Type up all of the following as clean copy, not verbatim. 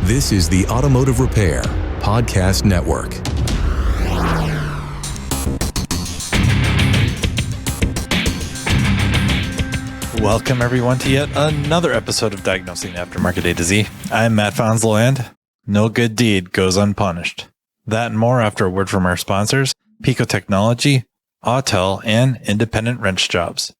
This is the Automotive Repair Podcast Network. Welcome, everyone, to yet another episode of Diagnosing the Aftermarket A to Z. I'm Matt Fonslow, and no good deed goes unpunished. That and more after a word from our sponsors, Pico Technology, Autel, and Independent Wrench Jobs.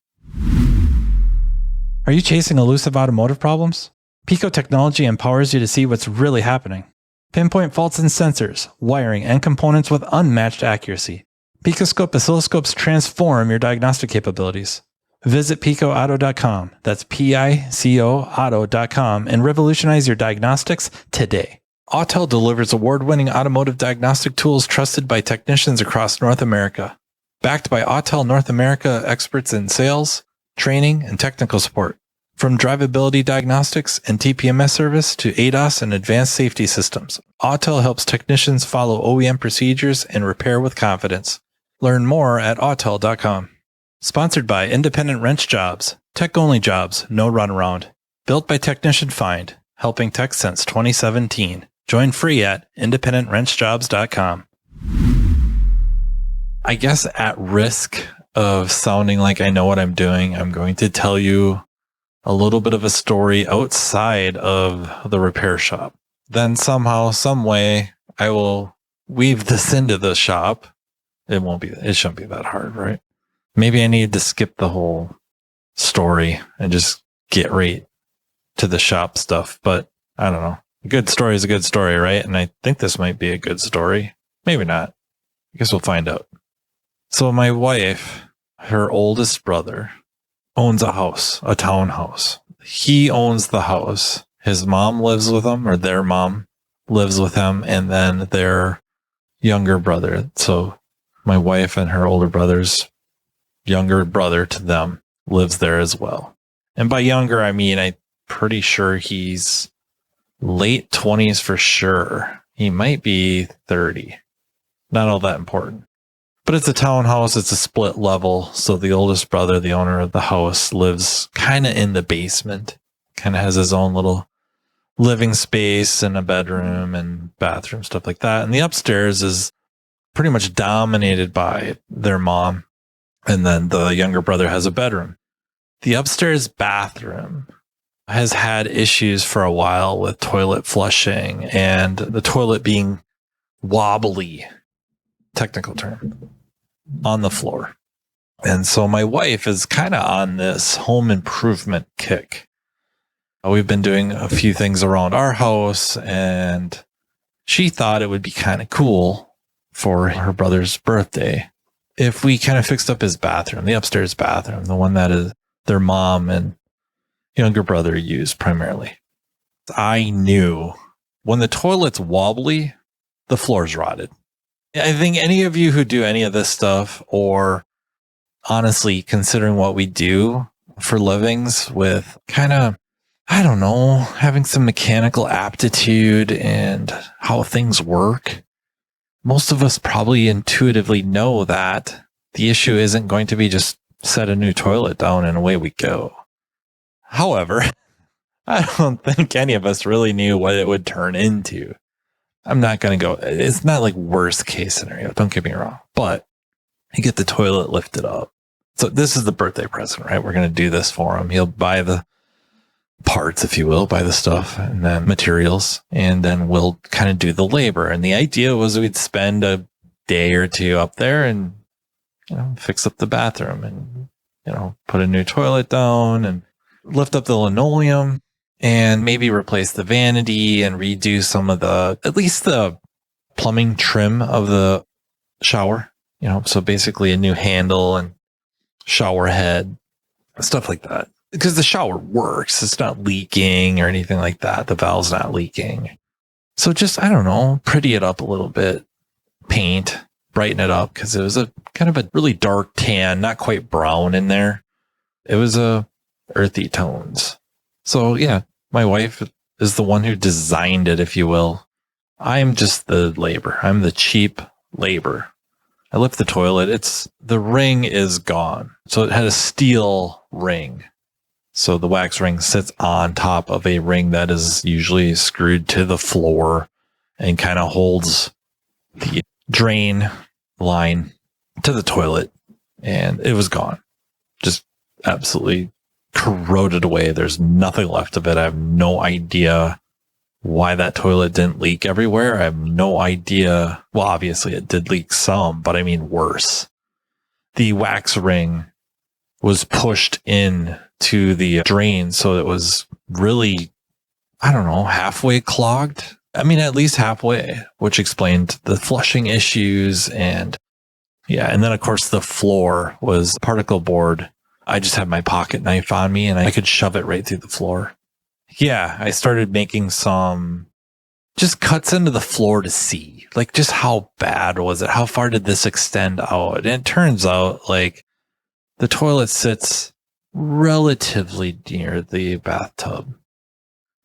Are you chasing elusive automotive problems? Pico Technology empowers you to see what's really happening. Pinpoint faults in sensors, wiring, and components with unmatched accuracy. Picoscope oscilloscopes transform your diagnostic capabilities. Visit picoauto.com, that's Pico auto.com, and revolutionize your diagnostics today. Autel delivers award-winning automotive diagnostic tools trusted by technicians across North America. Backed by Autel North America experts in sales, training, and technical support. From drivability diagnostics and TPMS service to ADAS and advanced safety systems, Autel helps technicians follow OEM procedures and repair with confidence. Learn more at autel.com. Sponsored by Independent Wrench Jobs, tech-only jobs, no runaround. Built by Technician Find, helping tech since 2017. Join free at independentwrenchjobs.com. I guess at risk of sounding like I know what I'm doing, I'm going to tell you a little bit of a story outside of the repair shop. Then somehow, some way, I will weave this into the shop. It shouldn't be that hard, right? Maybe I need to skip the whole story and just get right to the shop stuff, but I don't know. A good story is a good story, right? And I think this might be a good story. Maybe not. I guess we'll find out. So my wife, her oldest brother, owns a house, a townhouse. He owns the house. His mom lives with him, or their mom lives with him, and then their younger brother. So my wife and her older brother's younger brother to them lives there as well. And by younger, I mean, I'm pretty sure he's late 20s for sure. He might be 30. Not all that important. But it's a townhouse. It's a split level. So the oldest brother, the owner of the house, lives kind of in the basement. Kind of has his own little living space and a bedroom and bathroom, stuff like that. And the upstairs is pretty much dominated by their mom. And then the younger brother has a bedroom. The upstairs bathroom has had issues for a while with toilet flushing and the toilet being wobbly, technical term, on the floor. And so my wife is kind of on this home improvement kick. We've been doing a few things around our house, and she thought it would be kind of cool for her brother's birthday if we kind of fixed up his bathroom, the upstairs bathroom, the one that is their mom and younger brother use primarily. I knew when the toilet's wobbly, the floor's rotted. I think any of you who do any of this stuff, or honestly considering what we do for livings with kind of, I don't know, having some mechanical aptitude and how things work, most of us probably intuitively know that the issue isn't going to be just set a new toilet down and away we go. However, I don't think any of us really knew what it would turn into. I'm not going to go, it's not like worst case scenario, don't get me wrong, but you get the toilet lifted up. So this is the birthday present, right? We're going to do this for him. He'll buy the parts, if you will, buy the stuff and then materials, and then we'll kind of do the labor. And the idea was we'd spend a day or two up there and, fix up the bathroom and, put a new toilet down and lift up the linoleum and maybe replace the vanity and redo some of at least the plumbing trim of the shower, so basically a new handle and shower head, stuff like that. Because the shower works. It's not leaking or anything like that. The valve's not leaking. So just, I don't know, pretty it up a little bit, paint, brighten it up, because it was a kind of a really dark tan, not quite brown in there. It was earthy tones. So yeah, my wife is the one who designed it, if you will. I'm just the labor. I'm the cheap labor. I lift the toilet. The ring is gone. So it had a steel ring. So the wax ring sits on top of a ring that is usually screwed to the floor and kind of holds the drain line to the toilet. And it was gone. Just absolutely corroded away. There's nothing left of it. I have no idea why that toilet didn't leak everywhere. I have no idea. Well, obviously it did leak some, but I mean worse. The wax ring was pushed in to the drain, so it was really, I don't know, halfway clogged. I mean, at least halfway, which explained the flushing issues. And yeah, and then of course the floor was particle board. I just had my pocket knife on me and I could shove it right through the floor. Yeah, I started making some just cuts into the floor to see, like, just how bad was it? How far did this extend out? And it turns out, like, the toilet sits relatively near the bathtub.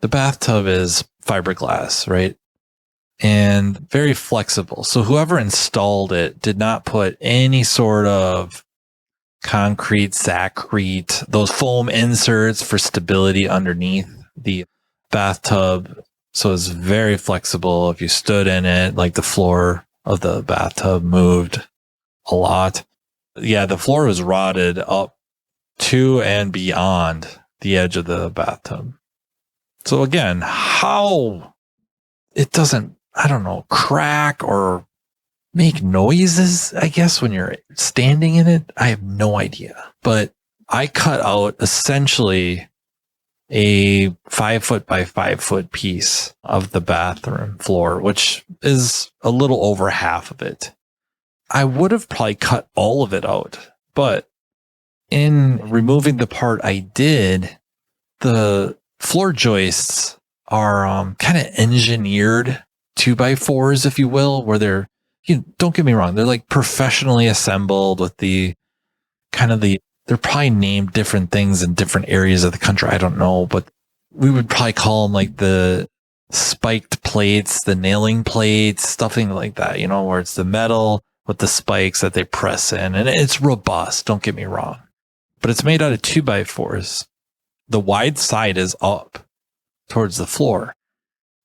The bathtub is fiberglass, right? And very flexible. So whoever installed it did not put any sort of concrete, Saccrete, those foam inserts for stability underneath the bathtub. So it's very flexible. If you stood in it, like, the floor of the bathtub moved a lot. Yeah, the floor was rotted up to and beyond the edge of the bathtub. So again, how it doesn't, I don't know, crack or make noises, I guess, when you're standing in it, I have no idea. But I cut out essentially a 5 foot by 5 foot piece of the bathroom floor, which is a little over half of it. I would have probably cut all of it out, but in removing the part I did, the floor joists are kind of engineered 2x4s, if you will, where they're, don't get me wrong, they're like professionally assembled with the kind of they're probably named different things in different areas of the country. I don't know, but we would probably call them like the spiked plates, the nailing plates, stuffing like that, where it's the metal with the spikes that they press in. And it's robust, don't get me wrong, but it's made out of 2x4s. The wide side is up towards the floor.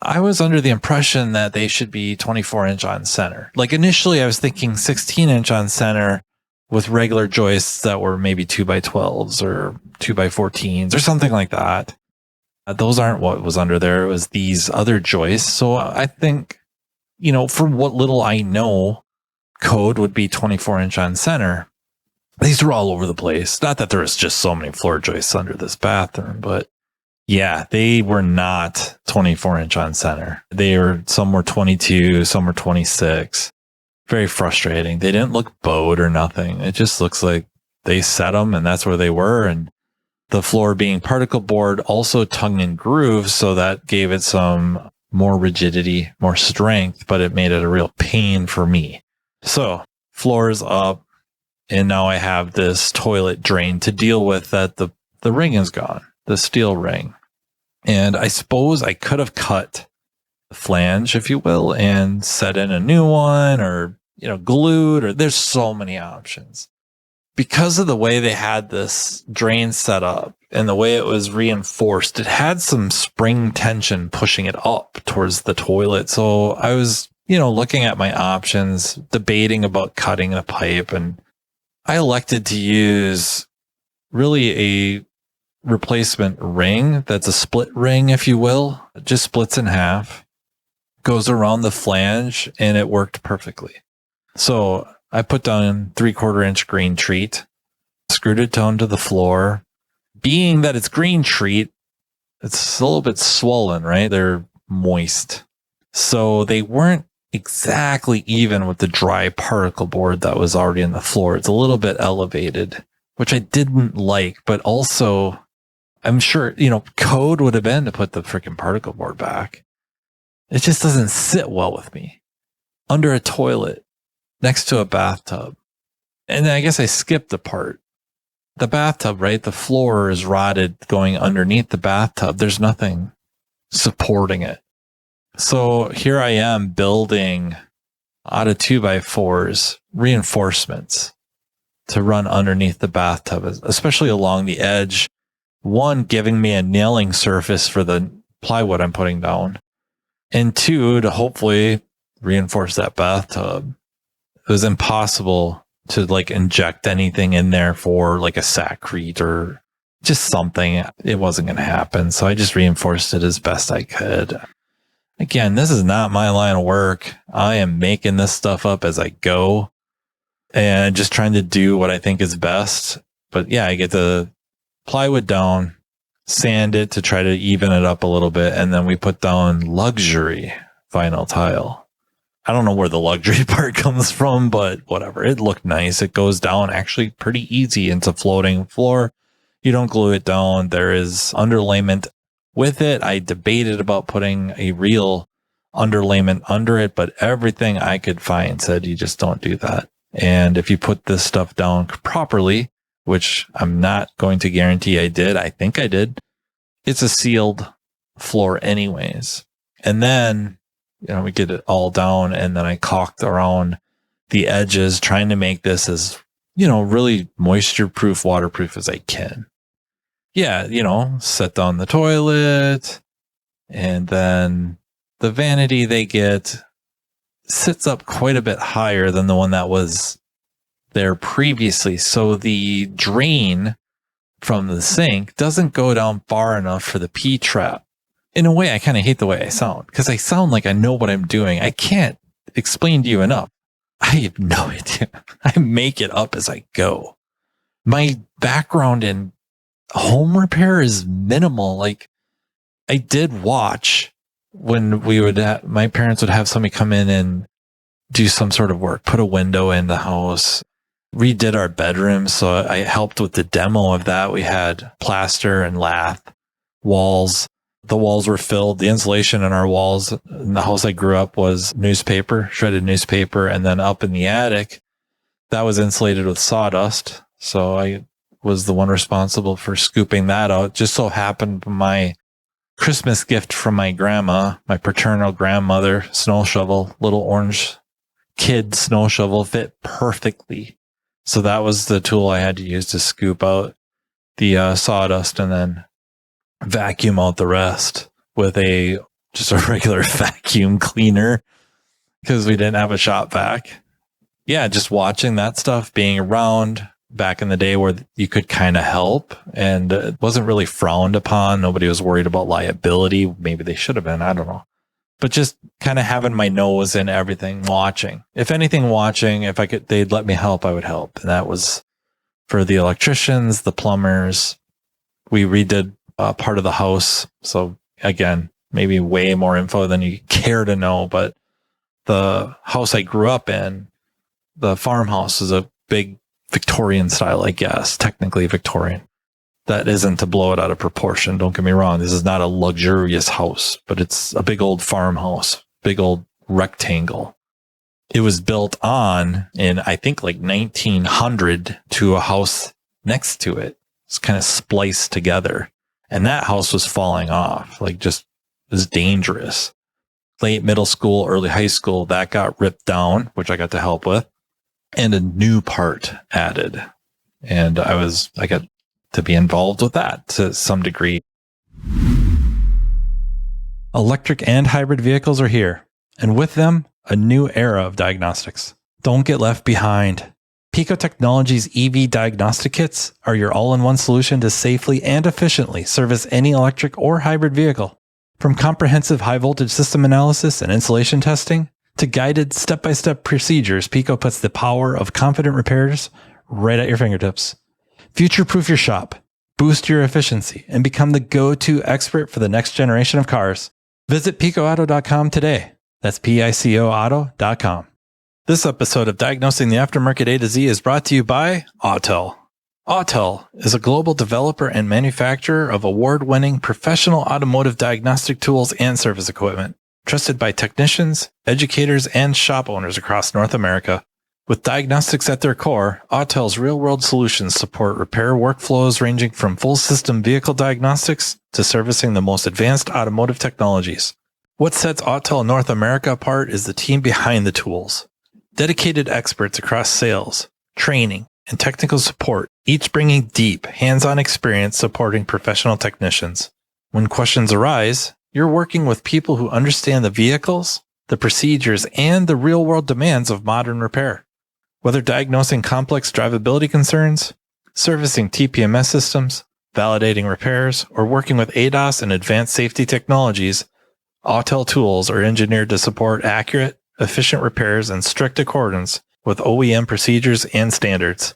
I was under the impression that they should be 24-inch on center. Like, initially I was thinking 16-inch on center with regular joists that were maybe 2x12s or 2x14s or something like that. Those aren't what was under there. It was these other joists. So I think, from what little I know, code would be 24-inch on center. These were all over the place. Not that there was just so many floor joists under this bathroom, but yeah, they were not 24-inch on center. Some were 22, some were 26. Very frustrating. They didn't look bowed or nothing. It just looks like they set them and that's where they were. And the floor being particle board, also tongue and groove, so that gave it some more rigidity, more strength, but it made it a real pain for me. So floor is up, and now I have this toilet drain to deal with that the ring is gone, the steel ring. And I suppose I could have cut the flange, if you will, and set in a new one, or, glued, or there's so many options. Because of the way they had this drain set up and the way it was reinforced, it had some spring tension pushing it up towards the toilet. So I was, looking at my options, debating about cutting the pipe, and I elected to use really a replacement ring that's a split ring, if you will. It just splits in half, goes around the flange, and it worked perfectly. So I put down 3/4-inch green treat, screwed it down to the floor. Being that it's green treat, it's a little bit swollen, right? They're moist. So they weren't exactly even with the dry particle board that was already in the floor. It's a little bit elevated, which I didn't like, but also I'm sure, code would have been to put the freaking particle board back. It just doesn't sit well with me. Under a toilet, next to a bathtub. And then I guess I skipped the part. The bathtub, right? The floor is rotted going underneath the bathtub. There's nothing supporting it. So here I am building out of 2x4s reinforcements to run underneath the bathtub, especially along the edge one, giving me a nailing surface for the plywood I'm putting down, and two, to hopefully reinforce that bathtub. It was impossible to like inject anything in there for like a saccrete or just something. It wasn't going to happen. So I just reinforced it as best I could. Again, this is not my line of work. I am making this stuff up as I go and just trying to do what I think is best. But yeah, I get the plywood down, sand it to try to even it up a little bit. And then we put down luxury vinyl tile. I don't know where the luxury part comes from, but whatever. It looked nice. It goes down actually pretty easy into floating floor. You don't glue it down. There is underlayment with it. I debated about putting a real underlayment under it, but everything I could find said you just don't do that. And if you put this stuff down properly, which I'm not going to guarantee I did, I think I did, it's a sealed floor anyways. And then, we get it all down, and then I caulked around the edges, trying to make this as, really moisture proof, waterproof as I can. Yeah, set down the toilet, and then the vanity they get sits up quite a bit higher than the one that was there previously. So the drain from the sink doesn't go down far enough for the P trap. In a way, I kind of hate the way I sound because I sound like I know what I'm doing. I can't explain to you enough. I have no idea. I make it up as I go. My background in home repair is minimal. Like, I did watch when my parents would have somebody come in and do some sort of work, put a window in the house, redid our bedroom. So I helped with the demo of that. We had plaster and lath walls. The walls were filled. The insulation in our walls in the house I grew up was newspaper, shredded newspaper. And then up in the attic, that was insulated with sawdust. So I was the one responsible for scooping that out. Just so happened my Christmas gift from my grandma, my paternal grandmother, snow shovel, little orange kid snow shovel, fit perfectly. So that was the tool I had to use to scoop out the sawdust and then vacuum out the rest with just a regular vacuum cleaner because we didn't have a shop vac. Yeah, just watching that stuff, being around back in the day where you could kind of help and it wasn't really frowned upon. Nobody was worried about liability. Maybe they should have been. I don't know. But just kind of having my nose in everything, watching. If anything, watching. If I could, they'd let me help, I would help. And that was for the electricians, the plumbers. We redid part of the house. So again, maybe way more info than you care to know, but the house I grew up in, the farmhouse, is a big Victorian style, I guess, technically Victorian. That isn't to blow it out of proportion. Don't get me wrong. This is not a luxurious house, but it's a big old farmhouse, big old rectangle. It was built on in, I think, like 1900 to a house next to it. It's kind of spliced together. And that house was falling off, like just was dangerous. Late middle school, early high school, that got ripped down, which I got to help with, and a new part added. And I got to be involved with that to some degree. Electric and hybrid vehicles are here, and with them, a new era of diagnostics. Don't get left behind. Pico Technologies EV diagnostic kits are your all-in-one solution to safely and efficiently service any electric or hybrid vehicle. From comprehensive high-voltage system analysis and insulation testing to guided step-by-step procedures, Pico puts the power of confident repairs right at your fingertips. Future-proof your shop, boost your efficiency, and become the go-to expert for the next generation of cars. Visit picoauto.com today. That's PICOauto.com. This episode of Diagnosing the Aftermarket A to Z is brought to you by Autel. Autel is a global developer and manufacturer of award-winning professional automotive diagnostic tools and service equipment, trusted by technicians, educators, and shop owners across North America. With diagnostics at their core, Autel's real-world solutions support repair workflows ranging from full-system vehicle diagnostics to servicing the most advanced automotive technologies. What sets Autel North America apart is the team behind the tools. Dedicated experts across sales, training, and technical support, each bringing deep, hands-on experience supporting professional technicians. When questions arise, you're working with people who understand the vehicles, the procedures, and the real-world demands of modern repair. Whether diagnosing complex drivability concerns, servicing TPMS systems, validating repairs, or working with ADAS and advanced safety technologies, Autel tools are engineered to support accurate, efficient repairs in strict accordance with OEM procedures and standards.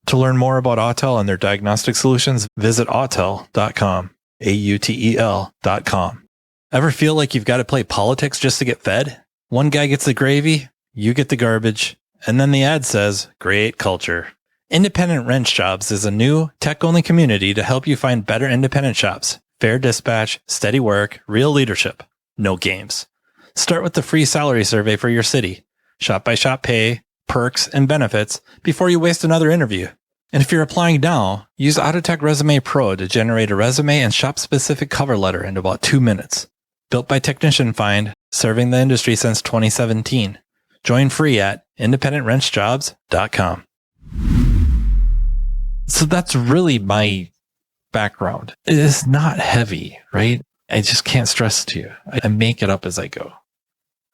To learn more about Autel and their diagnostic solutions, visit autel.com, AUTEL.com. Ever feel like you've got to play politics just to get fed? One guy gets the gravy, you get the garbage, and then the ad says, great culture. Independent Wrench Jobs is a new, tech-only community to help you find better independent shops. Fair dispatch, steady work, real leadership. No games. Start with the free salary survey for your city. Shop-by-shop pay, perks, and benefits before you waste another interview. And if you're applying now, use Autotech Resume Pro to generate a resume and shop-specific cover letter in about 2 minutes. Built by Technician Find, serving the industry since 2017. Join free at independentwrenchjobs.com. So that's really my background. It is not heavy, right? I just can't stress to you. I make it up as I go.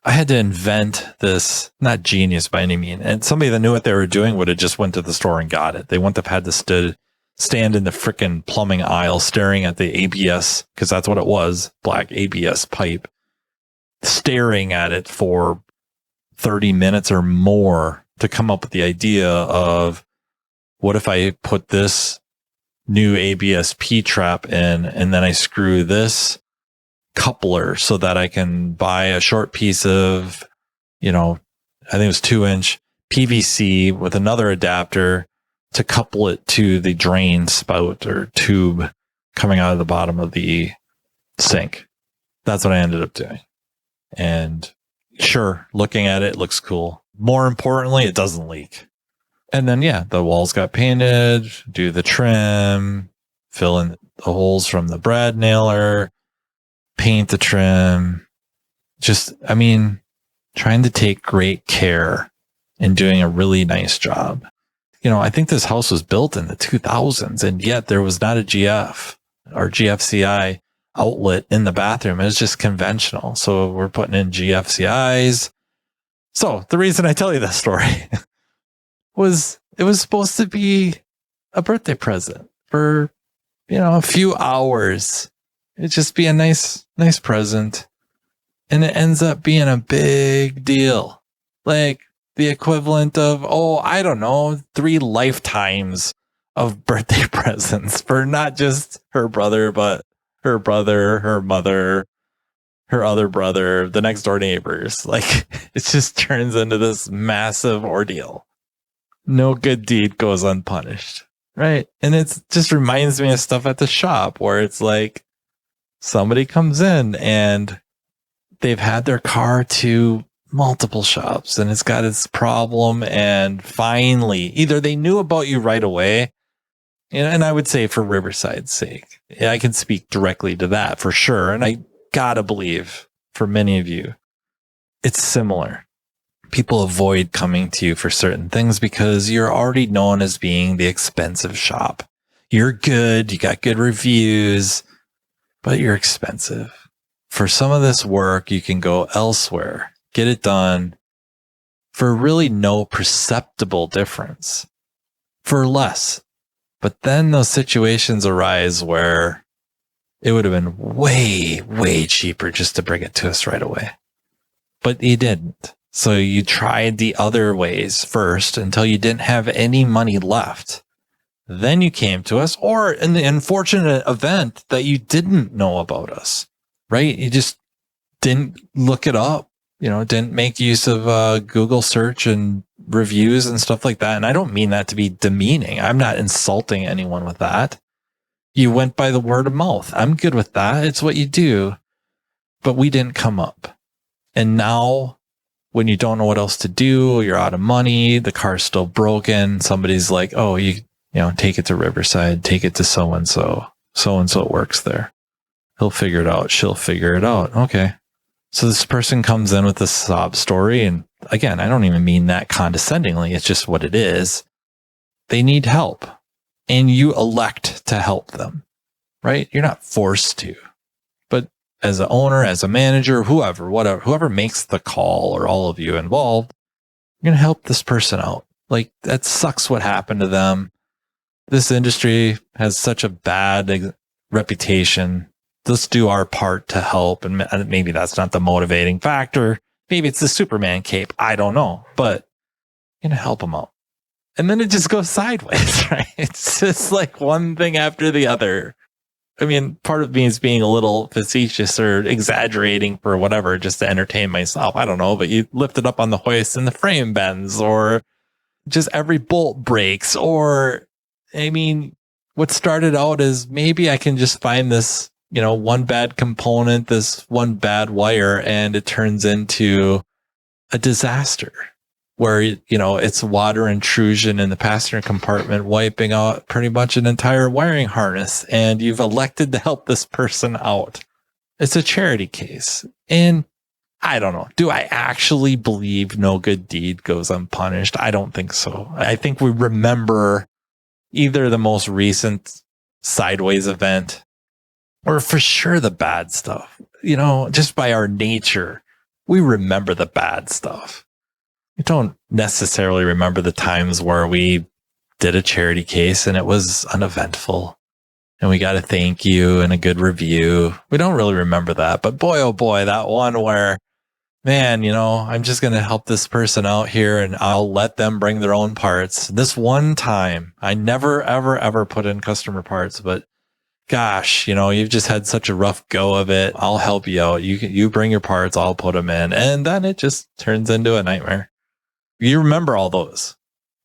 I had to invent this, not genius by any means. And somebody that knew what they were doing would have just went to the store and got it. They wouldn't have had to stand in the frickin' plumbing aisle staring at the ABS, because that's what it was, black ABS pipe, staring at it for 30 minutes or more to come up with the idea of, what if I put this new ABS P-trap in and then I screw this coupler so that I can buy a short piece of, I think it was 2-inch PVC with another adapter to couple it to the drain spout or tube coming out of the bottom of the sink. That's what I ended up doing. And sure, looking at it looks cool. More importantly, it doesn't leak. And then, the walls got painted, do the trim, fill in the holes from the brad nailer, paint the trim. Trying to take great care and doing a really nice job. I think this house was built in the 2000s, and yet there was not a GF or GFCI outlet in the bathroom. It was just conventional. So we're putting in GFCIs. So the reason I tell you this story was it was supposed to be a birthday present for, a few hours. It'd just be a nice present. And it ends up being a big deal. Like the equivalent of, 3 lifetimes of birthday presents for not just her brother, but her brother, her mother, her other brother, the next door neighbors. Like it just turns into this massive ordeal. No good deed goes unpunished, right? And it just reminds me of stuff at the shop where it's like somebody comes in and they've had their car to multiple shops and it's got its problem, and finally either they knew about you right away, and I would say for Riverside's sake, I can speak directly to that for sure, and I gotta believe for many of you it's similar. People avoid coming to you for certain things because you're already known as being the expensive shop. You're good, you got good reviews, but you're expensive. For some of this work, you can go elsewhere, get it done for really no perceptible difference, for less. But then those situations arise where it would have been way, way cheaper just to bring it to us right away. But you didn't. So you tried the other ways first until you didn't have any money left. Then you came to us, or in the unfortunate event that you didn't know about us, right? You just didn't look it up, didn't make use of Google search and reviews and stuff like that. And I don't mean that to be demeaning. I'm not insulting anyone with that. You went by the word of mouth. I'm good with that. It's what you do. But we didn't come up. And now, when you don't know what else to do, you're out of money, the car's still broken, somebody's like, take it to Riverside, take it to so-and-so works there. He'll figure it out. She'll figure it out. Okay. So this person comes in with a sob story. And again, I don't even mean that condescendingly. It's just what it is. they need help and you elect to help them, right? You're not forced to, but as an owner, as a manager, whoever makes the call or all of you involved, you're going to help this person out. Like, that sucks what happened to them. This industry has such a bad reputation. Let's do our part to help. And maybe that's not the motivating factor. Maybe it's the Superman cape. I don't know, but you're going to help them out. And then it just goes sideways, right? It's just like one thing after the other. I mean, part of me is being a little facetious or exaggerating for whatever, just to entertain myself. I don't know, but you lift it up on the hoist and the frame bends, or just every bolt breaks, or, I mean, what started out as maybe I can just find this, one bad component, this one bad wire, and it turns into a disaster where, it's water intrusion in the passenger compartment, wiping out pretty much an entire wiring harness, and you've elected to help this person out. It's a charity case. And I don't know. Do I actually believe no good deed goes unpunished? I don't think so. I think we remember either the most recent sideways event or for sure the bad stuff. Just by our nature, we remember the bad stuff. We don't necessarily remember the times where we did a charity case and it was uneventful and we got a thank you and a good review. We don't really remember that. But boy, oh boy, that one where, man, I'm just going to help this person out here and I'll let them bring their own parts. This one time, I never, ever, ever put in customer parts, but gosh, you've just had such a rough go of it. I'll help you out. You bring your parts, I'll put them in. And then it just turns into a nightmare. You remember all those.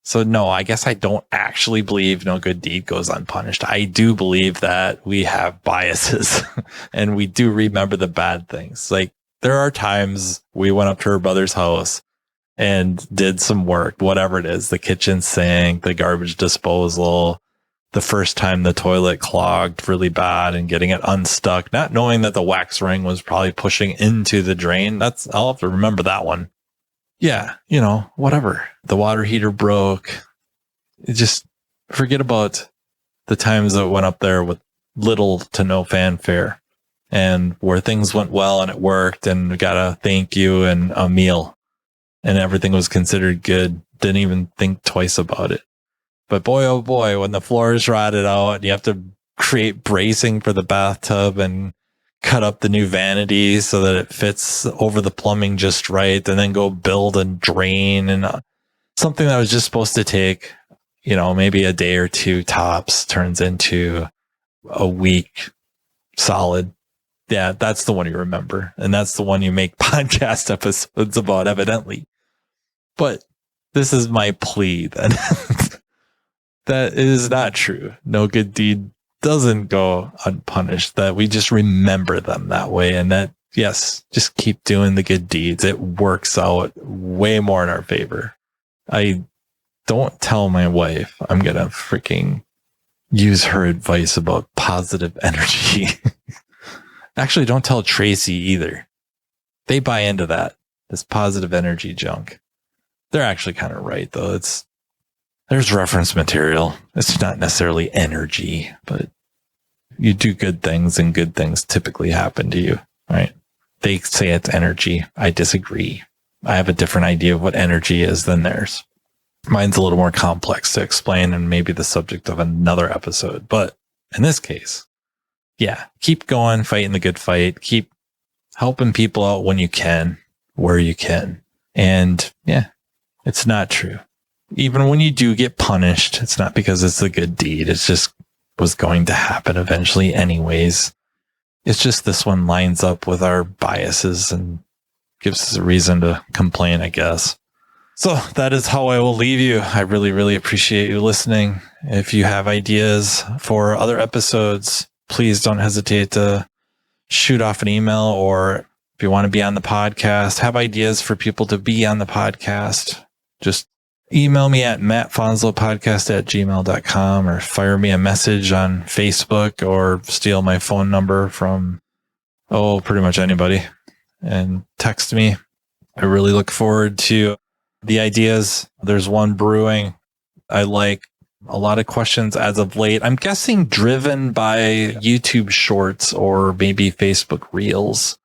So no, I guess I don't actually believe no good deed goes unpunished. I do believe that we have biases and we do remember the bad things. Like, there are times we went up to her brother's house and did some work, whatever it is, the kitchen sink, the garbage disposal, the first time the toilet clogged really bad and getting it unstuck, not knowing that the wax ring was probably pushing into the drain. I'll have to remember that one. Yeah, whatever. The water heater broke. Just forget about the times that went up there with little to no fanfare and where things went well and it worked and we got a thank you and a meal and everything was considered good. Didn't even think twice about it. But boy, oh boy, when the floor is rotted out and you have to create bracing for the bathtub and cut up the new vanity so that it fits over the plumbing just right, and then go build and drain, and something that was just supposed to take, maybe a day or two tops turns into a week solid. Yeah, that's the one you remember. And that's the one you make podcast episodes about, evidently. But this is my plea then. That is not true. No good deed doesn't go unpunished, that we just remember them that way. And that, yes, just keep doing the good deeds. It works out way more in our favor. I don't tell my wife I'm going to freaking use her advice about positive energy. Actually, don't tell Tracy either. They buy into that, this positive energy junk. They're actually kind of right, though. There's reference material. It's not necessarily energy, but you do good things and good things typically happen to you, right? They say it's energy. I disagree. I have a different idea of what energy is than theirs. Mine's a little more complex to explain and maybe the subject of another episode. But in this case, yeah, keep going, fighting the good fight. Keep helping people out when you can, where you can. And yeah, it's not true. Even when you do get punished, it's not because it's a good deed. It's just was going to happen eventually anyways. It's just this one lines up with our biases and gives us a reason to complain, I guess. So that is how I will leave you. I really, really appreciate you listening. If you have ideas for other episodes, please don't hesitate to shoot off an email, or if you want to be on the podcast, have ideas for people to be on the podcast, just email me at mattfonslopodcast@gmail.com, or fire me a message on Facebook, or steal my phone number from, pretty much anybody, and text me. I really look forward to the ideas. There's one brewing I like A lot of questions as of late. I'm guessing driven by YouTube Shorts or maybe Facebook Reels,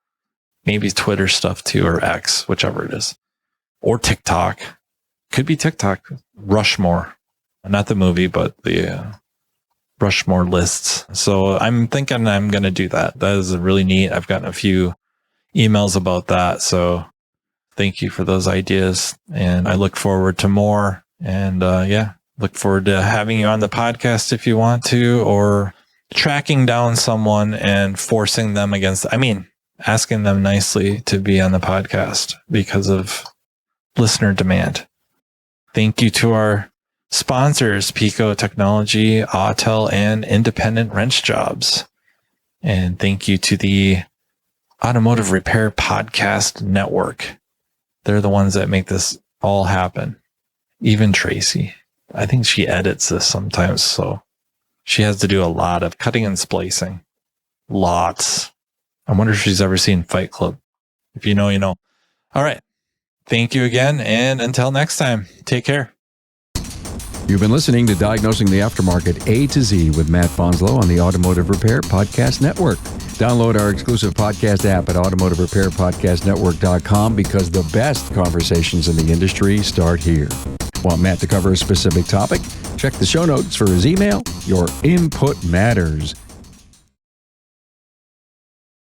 maybe Twitter stuff too, or X, whichever it is, or TikTok. Could be TikTok. Rushmore, not the movie, but the Rushmore lists. So I'm thinking I'm going to do that. That is really neat. I've gotten a few emails about that. So thank you for those ideas. And I look forward to more. And look forward to having you on the podcast if you want to, or tracking down someone and forcing them asking them nicely to be on the podcast because of listener demand. Thank you to our sponsors, Pico Technology, Autel, and Independent Wrench Jobs. And thank you to the Automotive Repair Podcast Network. They're the ones that make this all happen. Even Tracy. I think she edits this sometimes, so she has to do a lot of cutting and splicing. Lots. I wonder if she's ever seen Fight Club. If you know, you know. All right. Thank you again, and until next time, take care. You've been listening to Diagnosing the Aftermarket A to Z with Matt Bonslow on the Automotive Repair Podcast Network. Download our exclusive podcast app at automotiverepairpodcastnetwork.com because the best conversations in the industry start here. Want Matt to cover a specific topic? Check the show notes for his email. Your input matters.